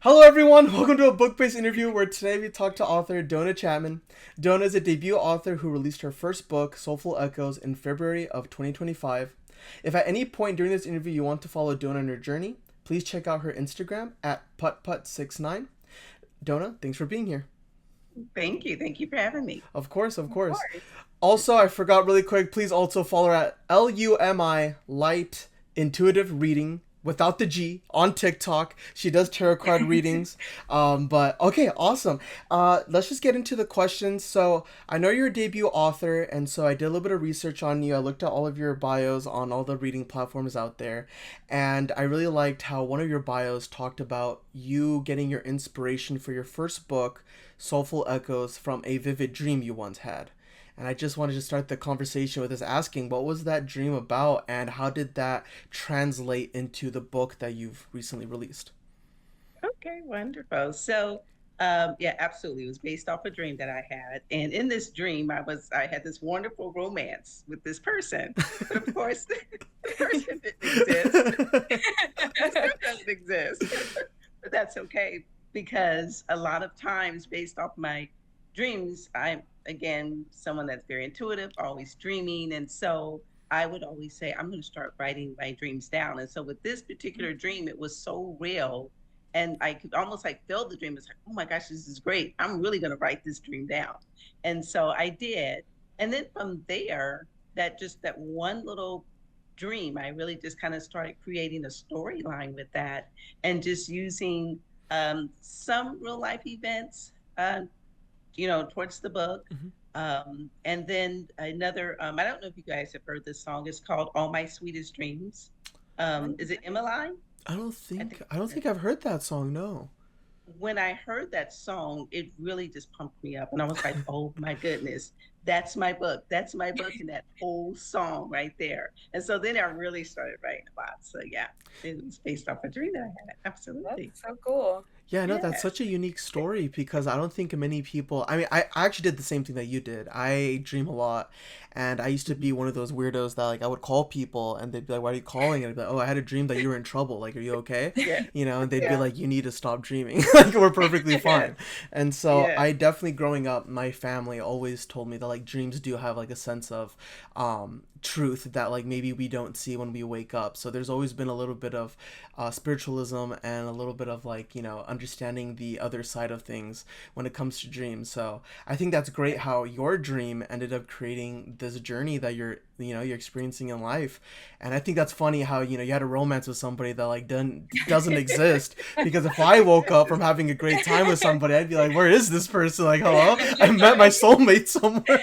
Hello, everyone. Welcome to a BookBase interview where today we talk to author Dona Chatman. Dona is a debut author who released her first book, Soulful Echoes, in February of 2025. If at any point during this interview you want to follow Dona on her journey, please check out her Instagram at putput69. Dona, thanks for being here. Thank you. Thank you for having me. Of course, of Of course. course. Also, I forgot really quick, please also follow her at LUMI Light Intuitive Reading without the G on TikTok. She does tarot card readings. But okay, awesome. Let's just get into the questions. So I know you're a debut author, and so I did a little bit of research on you. I looked at all of your bios on all the reading platforms out there, and I really liked how one of your bios talked about you getting your inspiration for your first book, Soulful Echoes, from a vivid dream you once had. And I just wanted to start the conversation with us asking, what was that dream about and how did that translate into the book that you've recently released? Okay, wonderful. Yeah, absolutely. It was based off a dream that I had, and in this dream, I had this wonderful romance with this person, but of course, the person didn't exist. This person doesn't exist, but that's okay because a lot of times, based off my dreams, I'm again someone that's very intuitive, always dreaming, and so I would always say, I'm going to start writing my dreams down. And so with this particular dream, it was so real. And I could almost like feel the dream. It's like, oh my gosh, this is great. I'm really going to write this dream down. And so I did. And then from there, that one little dream, I really just kind of started creating a storyline with that and just using some real life events, towards the book. Mhm. And then another, I don't know if you guys have heard this song. It's called All My Sweetest Dreams. Is it Emmeline? I think I don't think I've heard that song, no. when I heard that song, it really just pumped me up. And I was like, oh my goodness, that's my book. That's my book. And that whole song right there. And so then I really started writing a lot. So yeah, it was based off a dream that I had. Absolutely. That's so cool. Yeah, no, that's Yeah. such a unique story because I don't think many people. I mean, I actually did the same thing that you did. I dream a lot, and I used to be one of those weirdos that like I would call people and they'd be like, "Why are you calling?" And I'd be like, "Oh, I had a dream that you were in trouble. Like, are you okay?" Yeah. And they'd be Yeah. like, "You need to stop dreaming. Like, we're perfectly Yeah. fine." And so Yeah. I definitely growing up, my family always told me that like dreams do have like a sense of truth that like maybe we don't see when we wake up. So there's always been a little bit of spiritualism and a little bit of like understanding the other side of things when it comes to dreams. So I think that's great how your dream ended up creating this journey that you're experiencing in life. And I think that's funny how you had a romance with somebody that like doesn't exist, because if I woke up from having a great time with somebody, I'd be like, where is this person? Like, hello, I met my soulmate somewhere.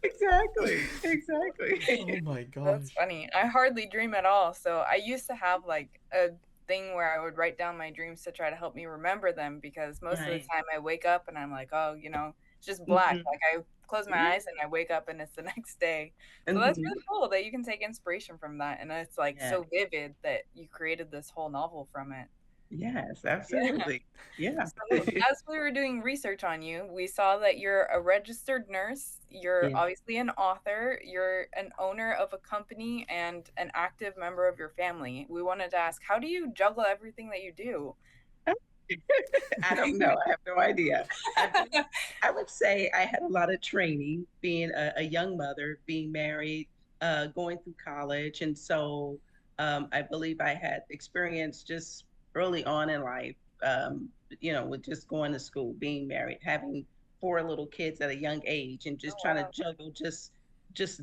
Exactly. Exactly. Oh my That's gosh. funny. I hardly dream at all. So I used to have like a thing where I would write down my dreams to try to help me remember them because most of the Right. time I wake up and I'm like, oh, it's just black. Mhm. Like I close my Yeah. eyes and I wake up and it's the next day. So that's Mhm. really cool that you can take inspiration from that. And it's like Yeah. so vivid that you created this whole novel from it. Yes, Yeah. absolutely. Yeah. So, as we were doing research on you, we saw that you're a registered nurse, you're Yeah. obviously an author, you're an owner of a company, and an active member of your family. We wanted to ask, how do you juggle everything that you do? I don't know. I have no idea. I just, I would say I had a lot of training being a young mother, being married, going through college. And so I believe I had experience just early on in life, with just going to school, being married, having four little kids at a young age, and just Oh, trying to wow. juggle just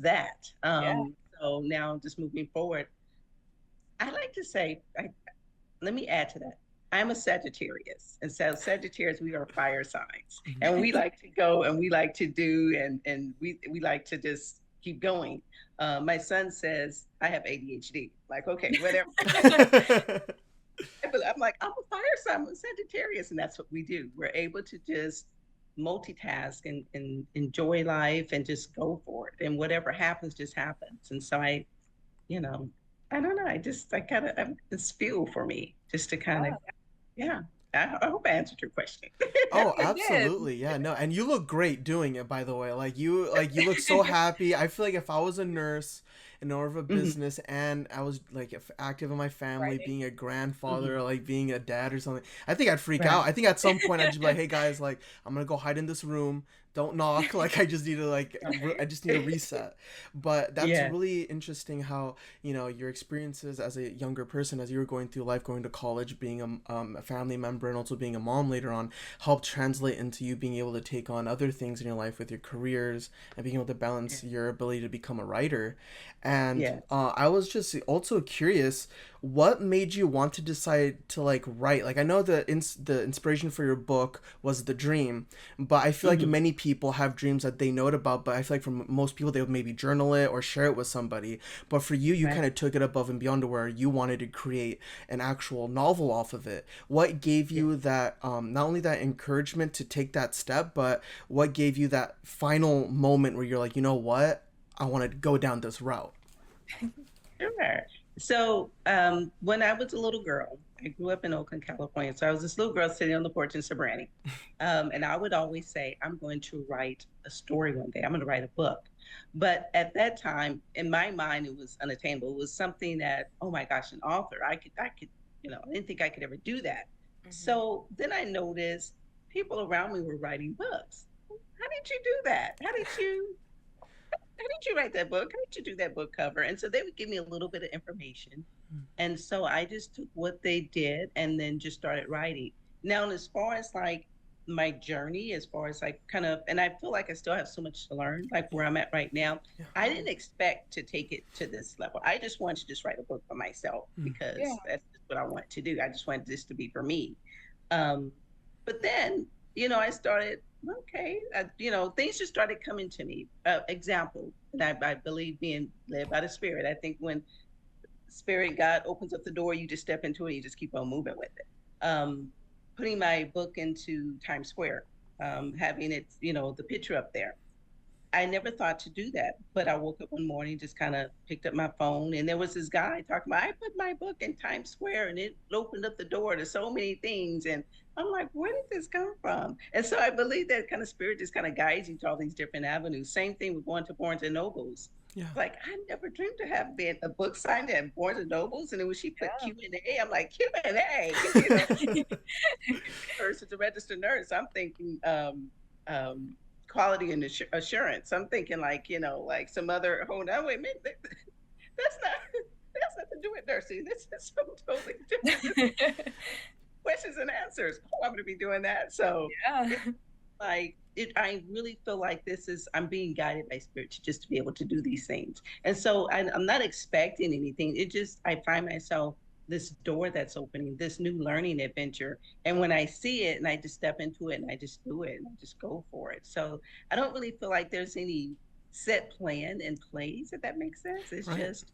that. Yeah. So now just moving forward, I like to say, let me add to that. I'm a Sagittarius. And so Sagittarius, we are fire signs. Mhm. And we like to go and we like to do and we like to just keep going. My son says I have ADHD. Like, okay, whatever. But I'm like, I'm a fire sign, I'm a Sagittarius, and that's what we do. We're able to just multitask and enjoy life and just go for it. And whatever happens, just happens. And so you know, I don't know. I kind of, this feel for me just to kind of, Yeah. yeah. I hope I answered your question. Oh, You absolutely. Yeah, no. And you look great doing it, by the way. Like you look so happy. I feel like if I was a nurse an owner of a Hmm. business, and I was like active in my family, Writing. being a grandfather, Hmm. or like being a dad or something. I think I'd freak out. Right. I think at some point I'd just be like, hey guys, like I'm gonna go hide in this room. Don't knock. Like I just need to I just need a reset. But that's Yeah. really interesting how your experiences as a younger person, as you were going through life, going to college, being a family member, and also being a mom later on, helped translate into you being able to take on other things in your life with your careers and being able to balance your ability to become a writer. And Yeah. I was just also curious, what made you want to decide to like write? Like I know the inspiration for your book was the dream, but I feel like Hmm. many people have dreams that they know about, but I feel like for most people they would maybe journal it or share it with somebody. But for you, you Right. kind of took it above and beyond to where you wanted to create an actual novel off of it. What gave Yeah. you that not only that encouragement to take that step, but what gave you that final moment where you're like, you know what, I want to go down this route? Sure. So, when I was a little girl, I grew up in Oakland, California. So I was this little girl sitting on the porch in Sobrani. And I would always say, I'm going to write a story one day. I'm going to write a book. But at that time, in my mind, it was unattainable. It was something that, oh my gosh, an author. I could, I didn't think I could ever do that. Hmm. So then I noticed people around me were writing books. How did you do that? How did you write that book? How did you do that book cover? And so they would give me a little bit of information. And so I just took what they did and then just started writing. Now, as far as like my journey, as far as like kind of, and I feel like I still have so much to learn, like where I'm at right now. Yeah. I didn't expect to take it to this level. I just wanted to just write a book for myself Mm. Yeah. because that's just what I want to do. I just wanted this to be for me. Um, but then, I started, okay, things just started coming to me. Example, and I believe being led by the Spirit. I think when Spirit God opens up the door, you just step into it, you just keep on moving with it. Putting my book into Times Square, having it, the picture up there. I never thought to do that, but I woke up one morning, just kind of picked up my phone, and there was this guy talking about, I put my book in Times Square, and it opened up the door to so many things. And I'm like, where did this come from? And so I believe that kind of spirit just kind of guides you to all these different avenues. Same thing with going to Barnes and Nobles. Yeah. Like I never dreamed to have been a book signed at Barnes and Nobles, and then when she put Yeah. Q&A, I'm like Q&A, nurse is a registered nurse. I'm thinking quality and assurance. I'm thinking like like some other. Hold on, wait a minute. That's not that's nothing to do with nursing. This is something totally different. This is questions and answers. Oh, I'm going to be doing that. So Yeah. it's like it. I really feel like this is I'm being guided by spirit to just to be able to do these things. And so I'm not expecting anything. It just I find myself this door that's opening, this new learning adventure. And when I see it and I just step into it and I just do it and I just go for it. So I don't really feel like there's any set plan in place, if that makes sense. It's Right. just,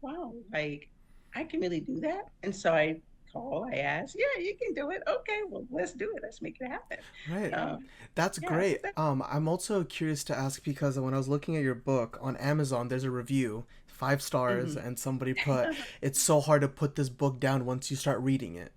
wow, like I can really do that. And so I call, I ask, yeah, you can do it. Okay, well, let's do it. Let's make it happen. Right. Yeah. That's Yeah, so great. I'm also curious to ask because when I was looking at your book on Amazon, there's a review, 5 stars, mhm. and somebody put, it's so hard to put this book down once you start reading it.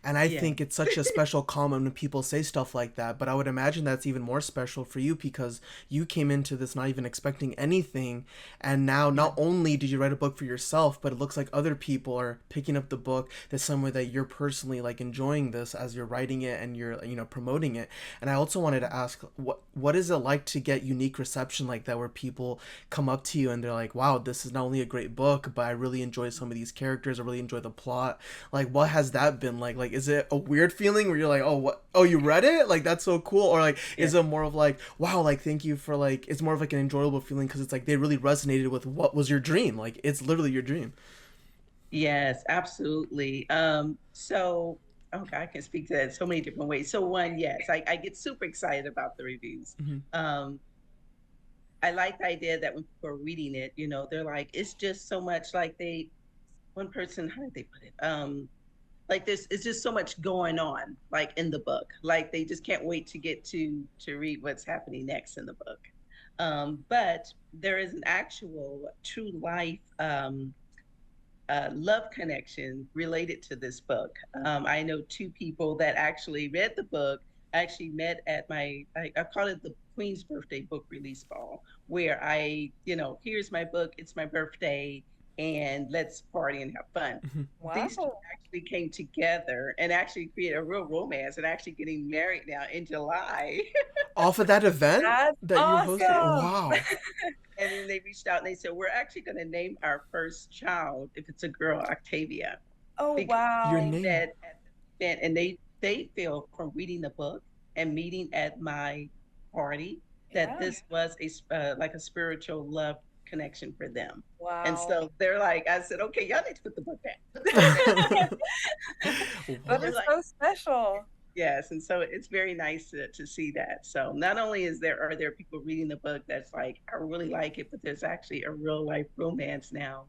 And I Yeah. think it's such a special comment when people say stuff like that. But I would imagine that's even more special for you because you came into this not even expecting anything. And now, Yeah. not only did you write a book for yourself, but it looks like other people are picking up the book the same way that you're personally like enjoying this as you're writing it and you're, promoting it. And I also wanted to ask, what is it like to get unique reception like that where people come up to you and they're like, wow, this is not only a great book, but I really enjoy some of these characters. I really enjoy the plot. Like, what has that been like? Like, is it a weird feeling where you're like, oh, what? Oh, you read it? Like, that's so cool. Or like, Yeah. is it more of like, wow, like, thank you for like, it's more of like an enjoyable feeling because it's like they really resonated with what was your dream. Like, it's literally your dream. Yes, absolutely. So okay, I can speak to that so many different ways. So one, yes, I get super excited about the reviews. Mm-hmm. Um, I like the idea that when people are reading it, they're like, it's just so much like one person, how did they put it? Like this it's just so much going on like in the book, like they just can't wait to get to read what's happening next in the book. But there is an actual true life love connection related to this book. I know two people that actually read the book. I actually met at I call it the Queen's Birthday Book Release Ball, where I, here's my book, it's my birthday, and let's party and have fun. Mhm. These two Wow. actually came together and actually created a real romance and actually getting married now in July. Off of that event That's that you hosted? Yes. awesome. Wow. And then they reached out and they said, we're actually going to name our first child, if it's a girl, Octavia, Oh, because Your they wow. name. said at the event, and they feel from reading the book and meeting at my party that Yeah. this was like a spiritual love connection for them. And Wow. so they're like, I said, okay, y'all need to put the book down. Put the book down. That And Wow. they're is like, so special. yes. And so it's very nice to see that. So not only are there people reading the book that's like, I really like it, but there's actually a real life romance now.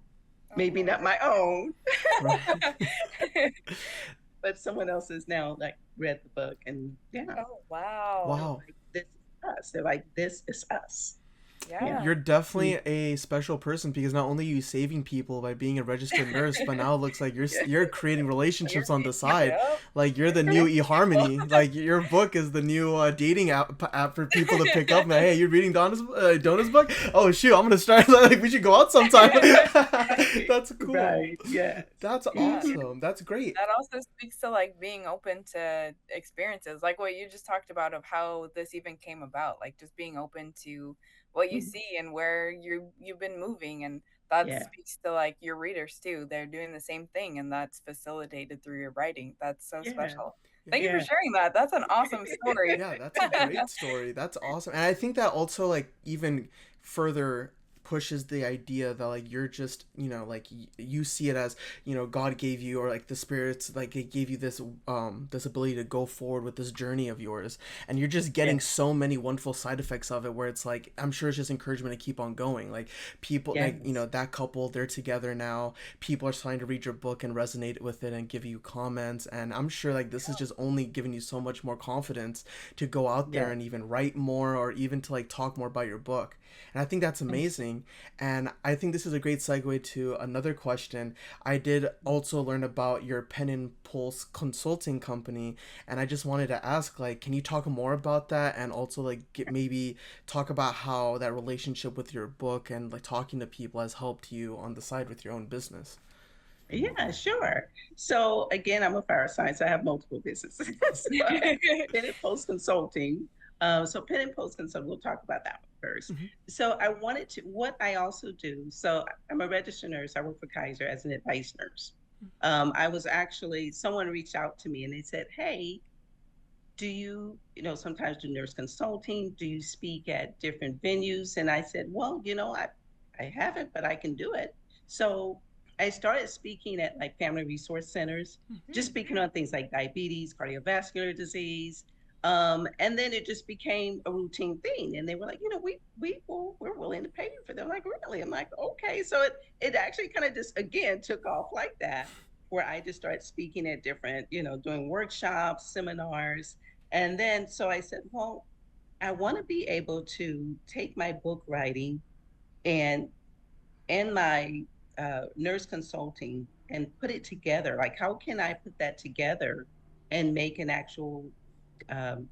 Oh Maybe my not my own, Right. God. but someone else has now like read the book, and yeah, Oh, wow. they're Wow. like, this is us. They're like, this is us. Yeah. Yeah. You're definitely a special person because not only are you saving people by being a registered nurse, but now it looks like Yeah. you're creating relationships You're, on the side. yep. Like you're the You're new connecting people. eHarmony. Like your book is the new dating app for people to pick up. Hey, you're reading Dona's book? Oh shoot, I'm gonna start. Like we should go out sometime. That's cool. Right. Yes. That's Yeah. awesome. That's great. That also speaks to like being open to experiences, like what you just talked about of how this even came about, like just being open to what you Mhm. see and where you've been moving, and that Yeah. speaks to like your readers too. They're doing the same thing, and that's facilitated through your writing. That's so Yeah. special. Yeah. Thank you for Yeah. sharing that. That's an awesome story. Yeah, that's a great story. That's awesome. And I think that also like even further pushes the idea that like you're just, like you see it as, God gave you or like the spirits like it gave you this ability to go forward with this journey of yours. And you're just Yeah. getting so many wonderful side effects of it where it's like I'm sure it's just encouragement to keep on going. Like people like, Yes. that couple, they're together now. People are starting to read your book and resonate with it and give you comments. And I'm sure like this is just only giving you so much more confidence to go out there Yeah. and even write more or even to like talk more about your book. And I think that's amazing. And I think this is a great segue to another question. I did also learn about your Pen and Pulse consulting company, and I just wanted to ask, like, can you talk more about that and also like maybe talk about how that relationship with your book and like talking to people has helped you on the side with your own business? Yeah, sure. So again, I'm a fire science. I have multiple businesses. So, Pen and Post Consulting. So Pen and Post Consulting, we'll talk about that one first. Hmm. So I wanted to, what I also do, so I'm a registered nurse. I work for Kaiser as an advice nurse. I was actually, someone reached out to me and they said, hey, do you, sometimes do nurse consulting? Do you speak at different venues? And I said, well, I haven't, but I can do it. So I started speaking at like family resource centers, just speaking on things like diabetes, cardiovascular disease. And then it just became a routine thing. And they were like, we're willing to pay you for them. Like, really? I'm like, okay. So it actually kind of just, again, took off like that, where I just started speaking at different, doing workshops, seminars. And then, so I said, well, I want to be able to take my book writing and my nurse consulting and put it together. Like, how can I put that together and make an actual um,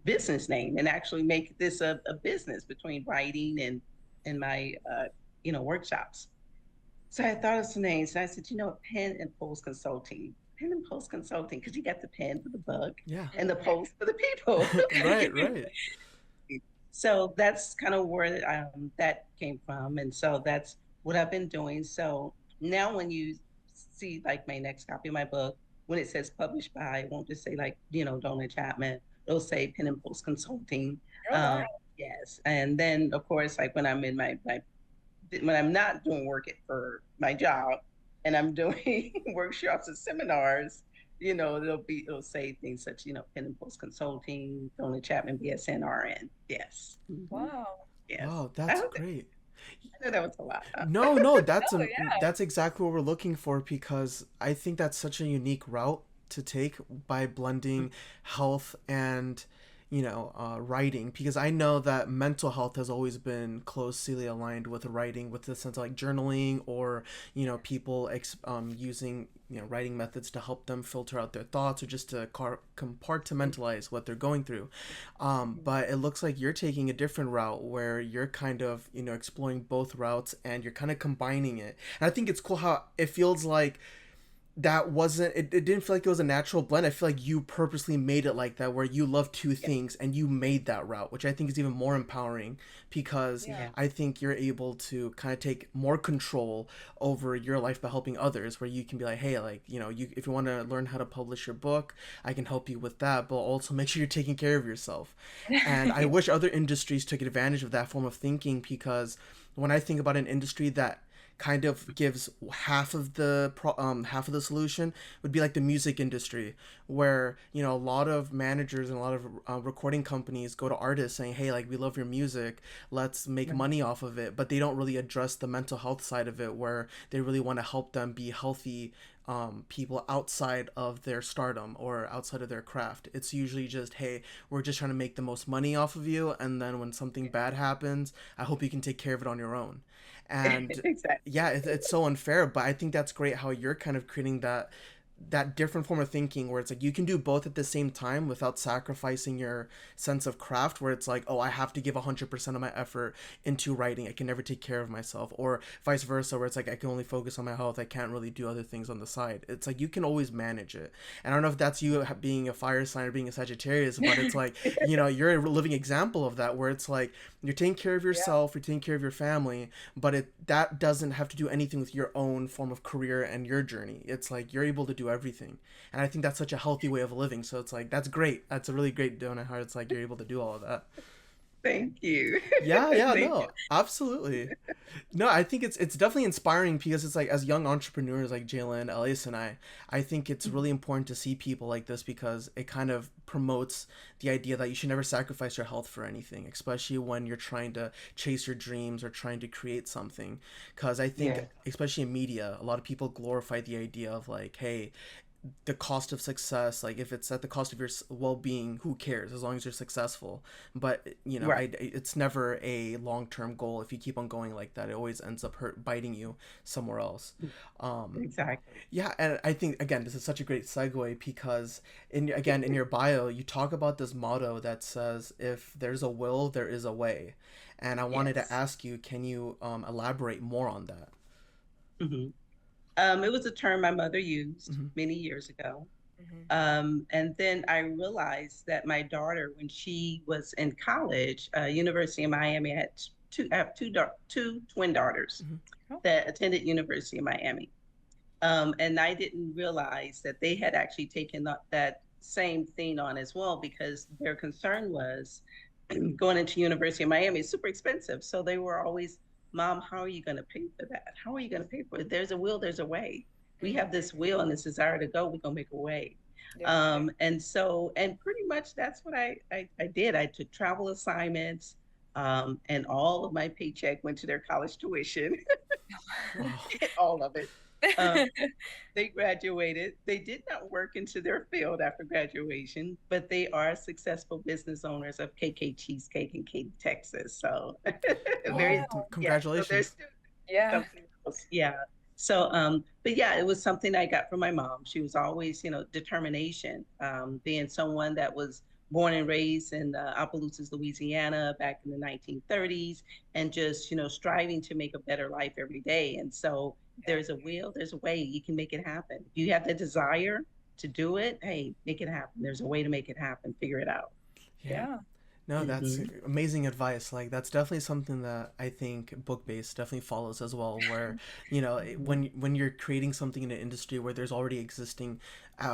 business name and actually make this a business between writing and my workshops? So I thought of some names. And I said, Pen and Post Consulting. Pen and Post Consulting, because you got the pen for the book Yeah. and the post for the people. Right, right. So that's kind of where that came from. And so that's what I've been doing. So now when you see like my next copy of my book, when it says published by, it won't just say like, Dona Chatman. It'll say Pen and Post Consulting. Oh, wow. Yes. And then of course, like when I'm in my when I'm not doing work for my job and I'm doing workshops and seminars, it'll say things such, Pen and Post Consulting, Dona Chatman, BSN, RN. Yes. Wow. Yes. Wow, I that's hope great. I know that was a lot. No, that's Oh, yeah. that's exactly what we're looking for because I think that's such a unique route to take by blending health and writing, because I know that mental health has always been closely aligned with writing, with the sense of like journaling, or people using writing methods to help them filter out their thoughts, or just to compartmentalize what they're going through. But it looks like you're taking a different route, where you're kind of exploring both routes, and you're kind of combining it. And I think it's cool how it feels like that wasn't it didn't feel like it was a natural blend. I feel like you purposely made it like that, where you love two things and you made that route, which I think is even more empowering, because Yeah. I think you're able to kind of take more control over your life by helping others, where you can be like, hey, like, if you want to learn how to publish your book, I can help you with that, but also make sure you're taking care of yourself. And I wish other industries took advantage of that form of thinking, because when I think about an industry that kind of gives half of the solution, would be like the music industry, where a lot of managers and a lot of recording companies go to artists saying, hey, like, we love your music, let's make money off of it, but they don't really address the mental health side of it, where they really want to help them be healthy people outside of their stardom or outside of their craft. It's usually just, hey, we're just trying to make the most money off of you, and then when something bad happens, I hope you can take care of it on your own. And Exactly. yeah, it's so unfair, but I think that's great how you're kind of creating that different form of thinking, where it's like you can do both at the same time without sacrificing your sense of craft, where it's like, oh, I have to give 100% of my effort into writing, I can never take care of myself, or vice versa, where it's like I can only focus on my health, I can't really do other things on the side. It's like you can always manage it. And I don't know if that's you being a fire sign or being a Sagittarius, but it's like you're a living example of that, where it's like you're taking care of yourself, you're taking care of your family, but that doesn't have to do anything with your own form of career and your journey. It's like you're able to do everything, and I think that's such a healthy way of living. So it's like, that's great, that's a really great donut heart. It's like you're able to do all of that. Thank you. Yeah, Thank you. no, absolutely. No, I think it's definitely inspiring, because it's like, as young entrepreneurs like Jalen, Elias, and I think it's really important to see people like this, because it kind of promotes the idea that you should never sacrifice your health for anything, especially when you're trying to chase your dreams or trying to create something. Because I think, Yeah. especially in media, a lot of people glorify the idea of like, hey, the cost of success, like if it's at the cost of your well-being, who cares, as long as you're successful. But Right. it's never a long-term goal. If you keep on going like that, it always ends up biting you somewhere else. um Exactly. yeah, and I think, again, this is such a great segue, because in your bio, you talk about this motto that says, if there's a will, there is a way. And I wanted to Yes. ask you, can you elaborate more on that? hmm it was a term my mother used Hmm. many years ago. Mhm. And then I realized that my daughter, when she was in college, University of Miami, I have two twin daughters Hmm. Oh, that attended University of Miami. And I didn't realize that they had actually taken that same thing on as well, because their concern was going into University of Miami is super expensive. So they were always, Mom, how are you going to pay for that? How are you going to pay for it? There's a will, there's a way. We mhm. have this will and this desire to go. We're going to make a way. Yeah. And pretty much that's what I did. I took travel assignments, and all of my paycheck went to their college tuition, Wow. all of it. Um, they graduated. They did not work into their field after graduation, but they are successful business owners of KK Cheesecake in Katy, Texas. So Wow, very, Wow. yeah. So there's congratulations. still Yeah. something else. Yeah. So, but yeah, it was something I got from my mom. She was always, determination, being someone that was born and raised in Opelousas, Louisiana, back in the 1930s, and just, striving to make a better life every day. And so Yeah. there's a will, there's a way you can make it happen. If you have the desire to do it, hey, make it happen. There's a way to make it happen. Figure it out. Yeah. Yeah. Yeah. No, that's hmm amazing advice. Like, that's definitely something that I think BookBase definitely follows as well. Where hmm when you're creating something in an industry where there's already existing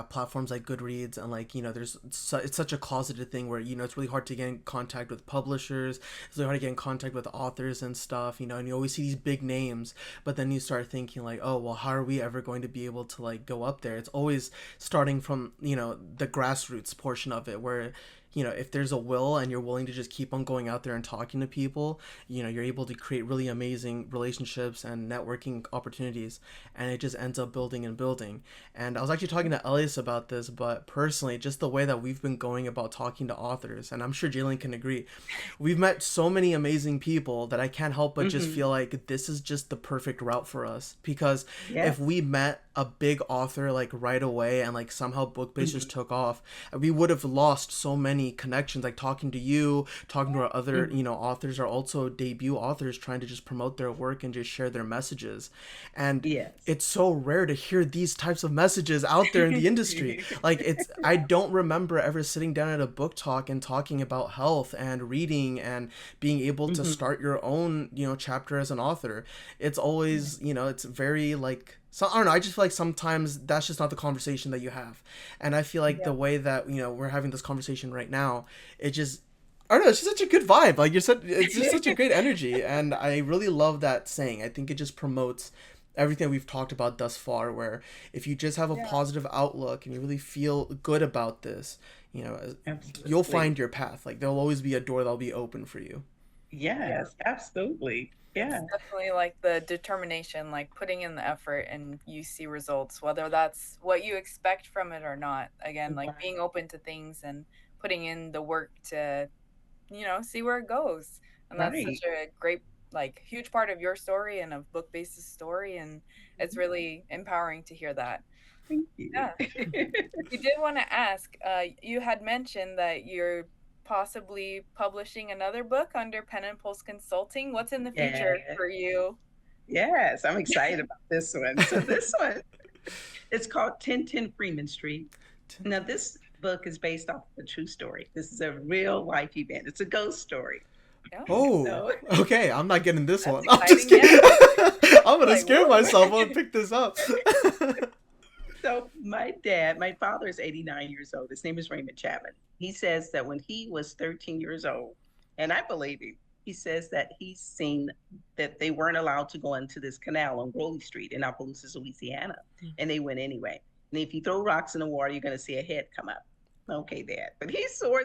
platforms like Goodreads, and like it's such a closeted thing, where it's really hard to get in contact with publishers. It's really hard to get in contact with authors and stuff. And you always see these big names, but then you start thinking like, oh well, how are we ever going to be able to like go up there? It's always starting from the grassroots portion of it, where if there's a will and you're willing to just keep on going out there and talking to people, you're able to create really amazing relationships and networking opportunities, and it just ends up building and building. And I was actually talking to Elias about this, but personally, just the way that we've been going about talking to authors, and I'm sure Jalen can agree, we've met so many amazing people that I can't help but just feel like this is just the perfect route for us. Because if we met a big author like right away and like somehow BookBase just took off, we would have lost so many connections. Like talking to you, talking to our other authors, are also debut authors trying to just promote their work and just share their messages. And it's so rare to hear these types of messages out there in the industry. Like I don't remember ever sitting down at a book talk and talking about health and reading and being able to start your own chapter as an author. It's always it's very like, so I don't know, I just feel like sometimes that's just not the conversation that you have. And I feel like the way that we're having this conversation right now, it just, I don't know, it's just such a good vibe. Like you said, it's just such a great energy, and I really love that saying. I think it just promotes everything we've talked about thus far, where if you just have a positive outlook and you really feel good about this, you'll find your path. Like there'll always be a door that'll be open for you. Yes, absolutely. Yeah. It's definitely like the determination, like putting in the effort and you see results, whether that's what you expect from it or not. Again, like being open to things and putting in the work to, see where it goes. And that's such a great, like, huge part of your story and of BookBase's story. And it's really empowering to hear that. Thank you. Yeah. We did want to ask, you had mentioned that you're possibly publishing another book under Pen and Pulse Consulting. What's in the future for you? Yes, I'm excited about this one. So this one, it's called 1010 Freeman Street. Now this book is based off of a true story. This is a real life event. It's a ghost story. Okay. I'm not getting this one. I'm just kidding. I'm gonna scare myself. I'm gonna pick this up. So my father is 89 years old. His name is Raymond Chapman. He says that when he was 13 years old, and I believe him, he says that he's seen that they weren't allowed to go into this canal on Rowley Street in Oakland, Louisiana. And they went anyway. And if you throw rocks in the water, you're going to see a head come up. Okay, Dad. But he swore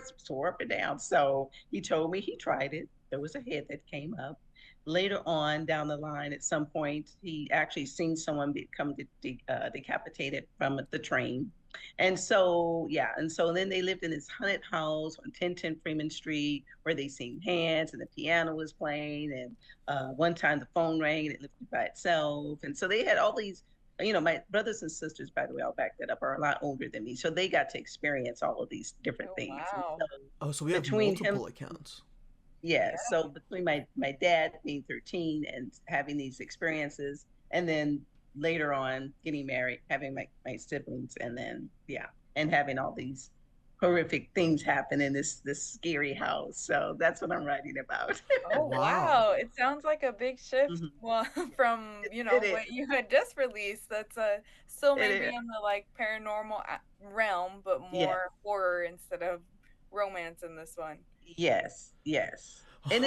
up and down. So he told me he tried it. There was a head that came up. Later on down the line, at some point, he actually seen someone become decapitated from the train. And so then they lived in this haunted house on 1010 Freeman Street where they seen hands and the piano was playing. And one time the phone rang and it lifted by itself. And so they had all these, my brothers and sisters, by the way, I'll back that up, are a lot older than me. So they got to experience all of these different things. Wow. So we have multiple accounts. Yeah, so between my dad being 13 and having these experiences, and then later on getting married, having my siblings, and then and having all these horrific things happen in this scary house. So that's what I'm writing about. Oh wow. It sounds like a big shift from what you had just released. That's still maybe in the like paranormal realm, but more horror instead of romance in this one. Yes. And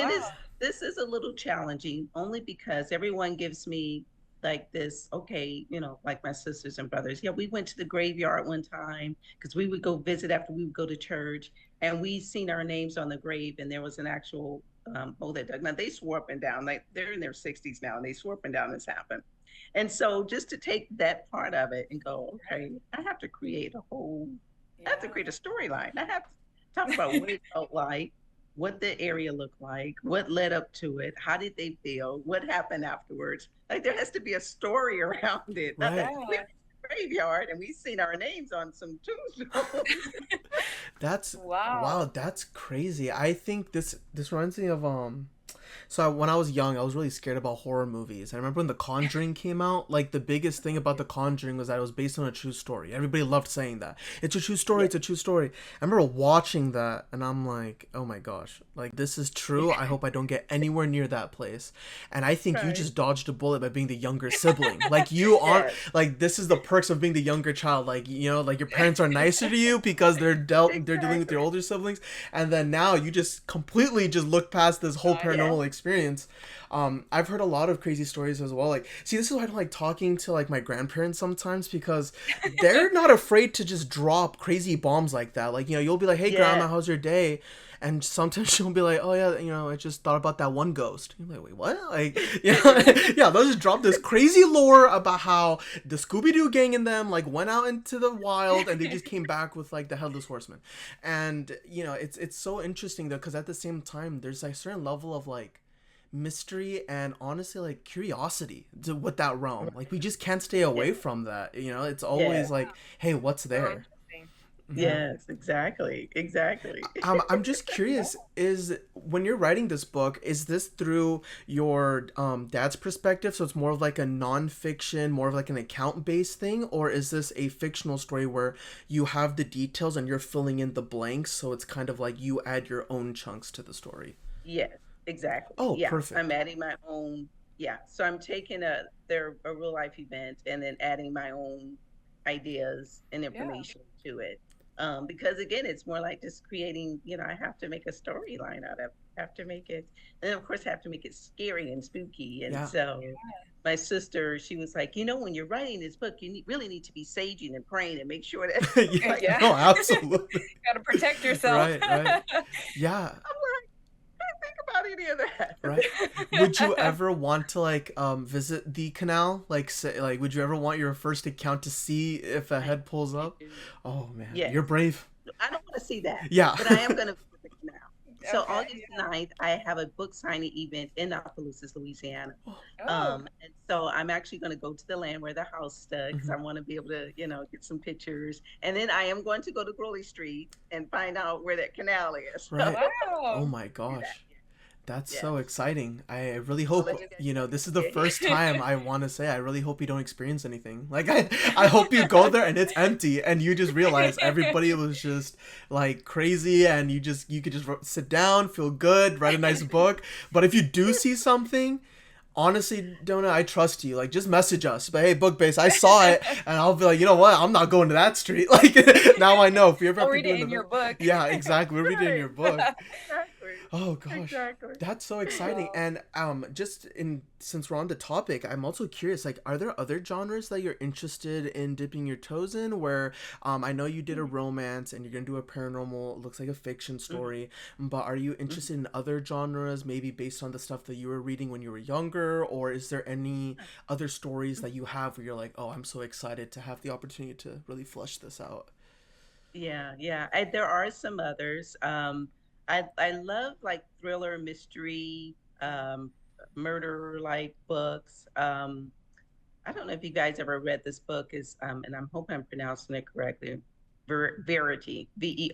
this is a little challenging only because everyone gives me like this, okay, like my sisters and brothers. Yeah, we went to the graveyard one time because we would go visit after we would go to church, and we seen our names on the grave, and there was an actual hole that dug. Now they swore up and down, like they're in their 60s now, and they swore up and down this happened. And so just to take that part of it and go, okay, I have to create I have to create a storyline. I have to talk about what it felt like, what the area looked like, what led up to it, how did they feel, what happened afterwards. Like there has to be a story around it. Right. We're in the graveyard and we've seen our names on some tombstones. That's wow, that's crazy. I think this reminds me of so when I was young, I was really scared about horror movies. I remember when The Conjuring came out, like the biggest thing about The Conjuring was that it was based on a true story. Everybody loved saying that. It's a true story, it's a true story. I remember watching that and I'm like, oh my gosh, like this is true. I hope I don't get anywhere near that place. And I think you just dodged a bullet by being the younger sibling. Like you aren't, like this is the perks of being the younger child. Like, like your parents are nicer to you because they're dealing with your older siblings. And then now you just completely just look past this whole paranormal paranormal experience. I've heard a lot of crazy stories as well. Like, see, this is why I don't like talking to like my grandparents sometimes, because they're not afraid to just drop crazy bombs like that. Like, you'll be like, "Hey, grandma, how's your day?" And sometimes she'll be like, "Oh yeah, I just thought about that one ghost." You're like, "Wait, what?" Like, yeah, they'll just drop this crazy lore about how the Scooby-Doo gang and them like went out into the wild and they just came back with like the Headless Horseman. And it's so interesting though, because at the same time there's like a certain level of like mystery and honestly like curiosity with that realm. Like, we just can't stay away from that. It's always like, hey, what's there? Yes, exactly. I'm just curious, is when you're writing this book, is this through your dad's perspective, so it's more of like a non-fiction, more of like an account-based thing, or is this a fictional story where you have the details and you're filling in the blanks, so it's kind of like you add your own chunks to the story? Yes, exactly. Oh, Yeah, perfect. I'm adding my own. Yeah, so I'm taking a real life event and then adding my own ideas and information to it. Because again, it's more like just creating. I have to make a storyline out of. Have to make it, and of course, have to make it scary and spooky. And so, my sister, she was like, when you're writing this book, you really need to be saging and praying and make sure that. No, absolutely. Gotta protect yourself. Right. Yeah. About any of that. Right. Would you ever want to like visit the canal? Like, say, like, would you ever want your first account to see if a head pulls up? Oh man, you're brave. I don't want to see that. Yeah. But I am going to visit the canal. So August 9th, I have a book signing event in Okaloosa, Louisiana. And so I'm actually going to go to the land where the house stood, because I want to be able to, get some pictures. And then I am going to go to Growley Street and find out where that canal is. Right. Oh my gosh. That's so exciting. I really hope, this is the first time I want to say, I really hope you don't experience anything. Like, I hope you go there and it's empty and you just realize everybody was just like crazy and you could just sit down, feel good, write a nice book. But if you do see something, honestly, Dona, I trust you. Like, just message us. But hey, BookBase, I saw it, and I'll be like, you know what? I'm not going to that street. Like, now I know. If you ever have to do it in your book. Yeah, exactly. We'll read it in your book. Oh gosh, exactly. That's so exciting. And since we're on the topic, I'm also curious, like, are there other genres that you're interested in dipping your toes in? Where I know you did a romance and you're gonna do a paranormal, it looks like a fiction story, but are you interested in other genres, maybe based on the stuff that you were reading when you were younger, or is there any other stories that you have where you're like, oh, I'm so excited to have the opportunity to really flesh this out? Yeah. There are some others. I love like thriller, mystery, murder like books. I don't know if you guys ever read this book, and I'm hoping I'm pronouncing it correctly. Verity, Verity,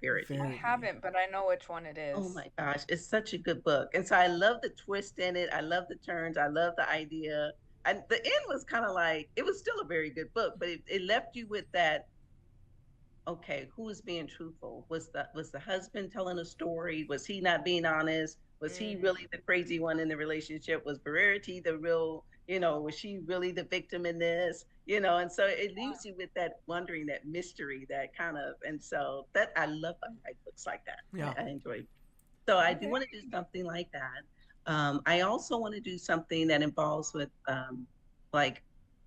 Verity. I haven't, but I know which one it is. Oh my gosh, it's such a good book, and so I love the twist in it. I love the turns. I love the idea. And the end was kind of like, it was still a very good book, but it left you with that. Okay, who was being truthful? Was the husband telling a story? Was he not being honest? Was he really the crazy one in the relationship? Was Verity the real, was she really the victim in this? And so it leaves you with that wondering, that mystery, that kind of, and so that I love books like that. Yeah. I enjoy. So I do want to do something like that. I also want to do something that involves with like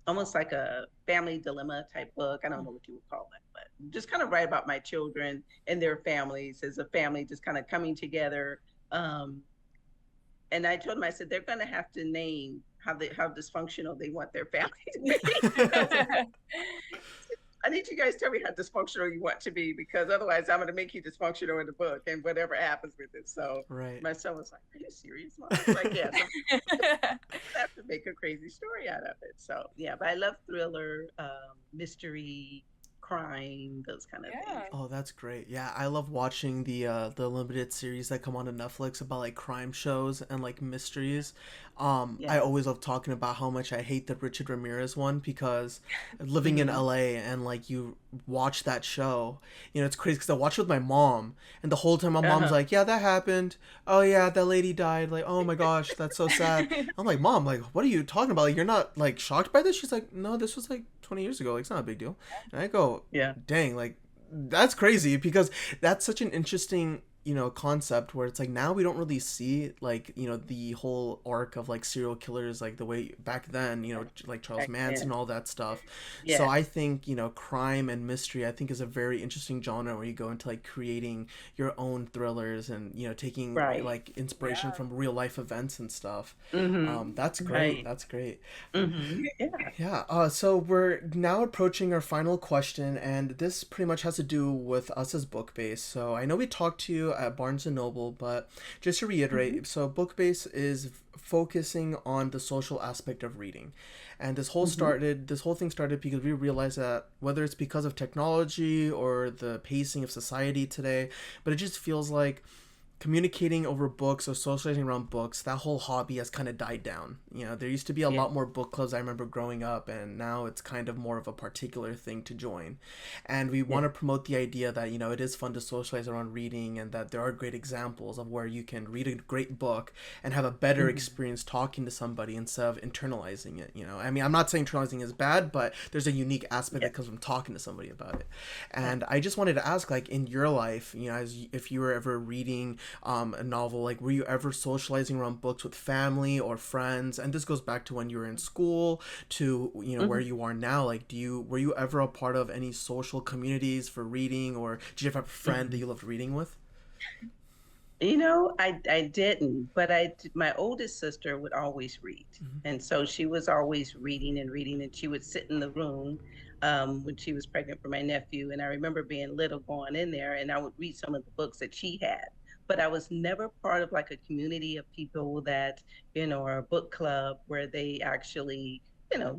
almost like a family dilemma type book. I don't know what you would call it, but just kind of write about my children and their families as a family, just kind of coming together. And I told them, I said, they're going to have to name how dysfunctional they want their family to be. I need you guys to tell me how dysfunctional you want to be, because otherwise I'm going to make you dysfunctional in the book and whatever happens with it. So my son was like, are you serious, Mom? I was like, yeah. I have to make a crazy story out of it. So yeah, but I love thriller, mystery, crime, those kind of things. Oh, that's great. Yeah, I love watching the limited series that come on to Netflix about like crime shows and like mysteries. I always love talking about how much I hate the Richard Ramirez one, because living in LA and like you watch that show, it's crazy because I watch it with my mom, and the whole time my mom's like, yeah, that happened. Oh yeah, that lady died. Like, oh my gosh, that's so sad. I'm like, Mom, like, what are you talking about? Like, you're not like shocked by this? She's like, no, this was like 20 years ago. Like, it's not a big deal. And I go, dang, like, that's crazy, because that's such an interesting concept where it's like now we don't really see like, the whole arc of like serial killers like the way back then, like Charles Back Manson, then. all that stuff. So Yeah. I think, crime and mystery, I think, is a very interesting genre where you go into like creating your own thrillers and, taking Right. like inspiration Yeah. from real life events and stuff. Mm-hmm. That's great. Right. That's great. Mm-hmm. Yeah. Yeah, so we're now approaching our final question, and this pretty much has to do with us as BookBase. So I know we talked to you at Barnes and Noble, but just to Mm-hmm. reiterate, so BookBase is focusing on the social aspect of reading. And Mm-hmm. this whole thing started because we realized that whether it's because of technology or the pacing of society today, but it just feels like communicating over books or socializing around books, that whole hobby has kind of died down. There used to be a Yeah. lot more book clubs I remember growing up, and now it's kind of more of a particular thing to join. And we want Yeah. to promote the idea that, it is fun to socialize around reading and that there are great examples of where you can read a great book and have a better Mm-hmm. experience talking to somebody instead of internalizing it. I mean, I'm not saying internalizing is bad, but there's a unique aspect Yeah. that comes from talking to somebody about it. Yeah. And I just wanted to ask, like, in your life, if you were ever reading a novel, like were you ever socializing around books with family or friends? And this goes back to when you were in school to where Mm-hmm. you are now. Like, were you ever a part of any social communities for reading, or did you have a friend that Mm-hmm. you loved reading with? I didn't, but my oldest sister would always read. Hmm. And so she was always reading and reading, and she would sit in the room when she was pregnant for my nephew. And I remember being little going in there, and I would read some of the books that she had. But I was never part of like a community of people that, or a book club where they actually,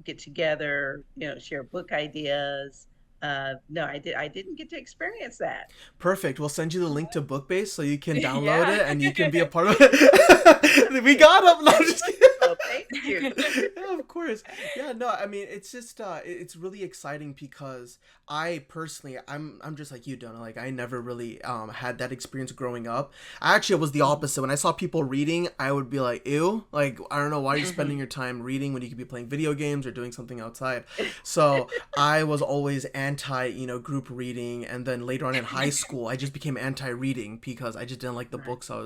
get together, share book ideas. No, I didn't get to experience that. Perfect. We'll send you the link to BookBase so you can download Yeah. it and you can be a part of it. We got them. No, I'm just kidding. Well, thank you. Yeah, of course. Yeah, no, I mean, it's just it's really exciting because I personally, I'm just like you, Donna. Like, I never really had that experience growing up. I actually was the Mhm. opposite. When I saw people reading, I would be like, ew, like, I don't know why you're spending Mhm. your time reading when you could be playing video games or doing something outside. So I was always anti, group reading, and then later on in high school, I just became anti reading because I just didn't like the Right. books I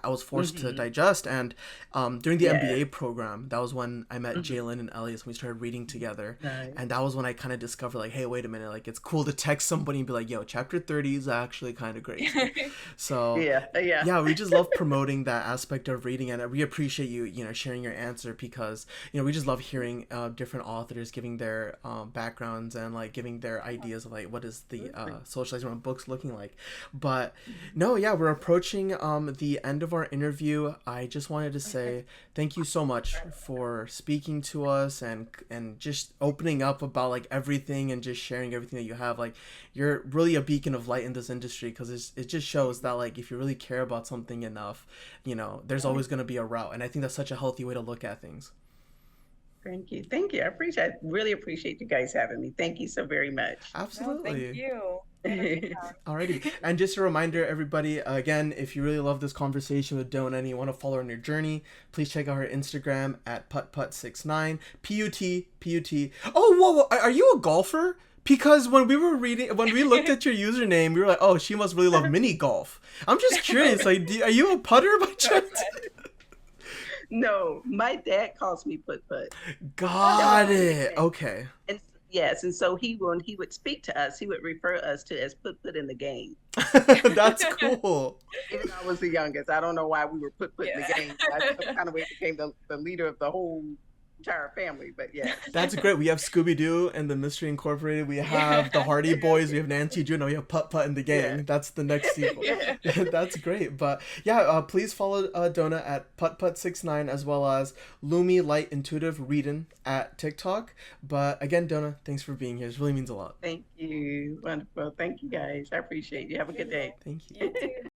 was forced to Mhm. digest. And during the Yeah. MBA program, that was when I met Mhm. Jalen and Elias, and we started reading together. Right. And that was when I kind of discovered, like, hey, wait a minute, like, it's cool to text somebody and be like, yo, chapter 30 is actually kind of crazy. So Yeah. Yeah. yeah, we just love promoting that aspect of reading, and we appreciate you, sharing your answer because we just love hearing different authors giving their backgrounds and like giving their ideas of like what is the Absolutely. socializing around books looking like. But no, yeah, we're approaching the end of our interview. I just wanted to say thank you so much for speaking to us and just opening up about like everything and just sharing everything that you have. Like, you're really a beacon of light in this industry because it just shows that like if you really care about something enough, there's Yeah. always going to be a route, and I think that's such a healthy way to look at things. Thank you. Thank you. I really appreciate you guys having me. Thank you so very much. No, thank Absolutely. you. We had a great Alrighty. time. And just a reminder, everybody, again, if you really love this conversation with Dona and you want to follow her on your journey, please check out her Instagram at putput69. Put. Oh, whoa. Are you a golfer? Because when we looked at your username, we were like, oh, she must really love mini golf. I'm just curious, like, are you a putter by chance? No, my dad calls me Put Put. That was Got my it. nickname. Okay. And yes, and so when he would speak to us, he would refer us to as Put Put in the game. That's cool. Even though I was the youngest, I don't know why we were Put in the Yeah. game. I some kind of way became the leader of the whole entire family. But yes. That's great. We have Scooby Doo and the Mystery Incorporated. We have the Yeah. Hardy Boys. We have Nancy Drew. Now we have Putt Putt and the Yeah. gang. That's the next sequel. Yeah. That's great. But yeah, please follow Dona at PuttPutt69 as well as Lumi Light Intuitive Reading at TikTok. But again, Dona, thanks for being here. It really means a lot. Thank you. Wonderful. Thank you guys. I appreciate you. Have a good day. Thank you. You too.